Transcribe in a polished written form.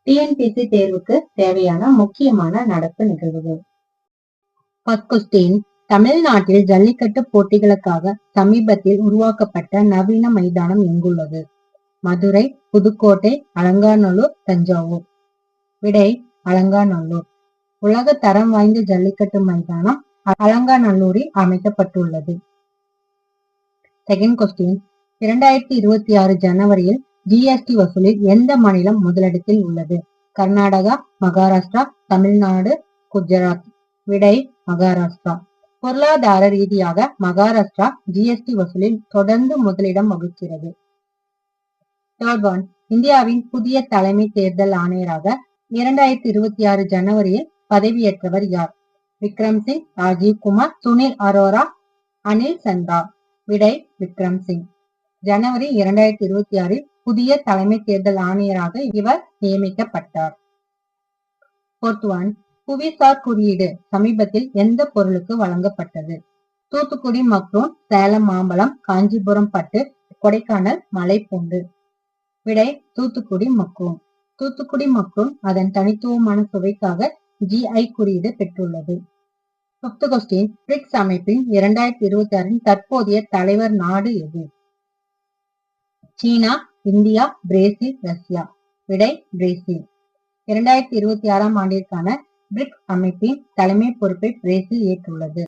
TNPSC தேர்வுக்கு தேவையான முக்கியமான நடப்பு நிகழ்வுகள். ஃபர்ஸ்ட் கொஸ்டின், தமிழ்நாட்டில் ஜல்லிக்கட்டு போட்டிகளுக்காக சமீபத்தில் உருவாக்கப்பட்ட நவீன மைதானம் எங்குள்ளது? மதுரை, புதுக்கோட்டை, அலங்காநல்லூர், தஞ்சாவூர். விடை அலங்காநல்லூர். உலக தரம் வாய்ந்த ஜல்லிக்கட்டு மைதானம் அலங்காநல்லூரில் அமைக்கப்பட்டுள்ளது. செகண்ட் கொஸ்டின், 2026 ஜனவரியில் ஜிஎஸ்டி வசூலில் எந்த மாநிலம் முதலிடத்தில் உள்ளது? கர்நாடகா, மகாராஷ்டிரா, தமிழ்நாடு, குஜராத். விடை மகாராஷ்டிரா. பொருளாதார ரீதியாக மகாராஷ்டிரா ஜிஎஸ்டி வசூலில் தொடர்ந்து முதலிடம் வகிக்கிறது. தேர்ட் ஒன், இந்தியாவின் புதிய தலைமை தேர்தல் ஆணையராக 2026 ஜனவரியில் பதவியேற்றவர் யார்? விக்ரம் சிங், ராஜீவ் குமார், சுனில் அரோரா, அனில் சந்திரா. விடை விக்ரம் சிங். ஜனவரி 2026 புதிய தலைமை தேர்தல் ஆணையராக இவர் நியமிக்கப்பட்டார். ஃபோர்த் ஒன், புவிசார் குறியீடு சமீபத்தில் எந்த பொருளுக்கு வழங்கப்பட்டது? தூத்துக்குடி மக்ரூன், சேலம் மாம்பழம், காஞ்சிபுரம் பட்டு, கொடைக்கானல் மலைப்பூண்டு. விடை தூத்துக்குடி மக்ரூன். தூத்துக்குடி மக்ரூன் அதன் தனித்துவமான சுவைக்காக GI குறியீடு பெற்றுள்ளது. ஃபிஃப்த் கொஸ்டின், பிரிக்ஸ் அமைப்பின் 2026 தற்போதைய தலைவர் நாடு எது? சீனா, இந்தியா, பிரேசில், ரஷ்யா. விடை பிரேசில். 2026 ஆண்டிற்கான பிரிக்ஸ் அமைப்பின் தலைமை பொறுப்பை பிரேசில் ஏற்றுள்ளது.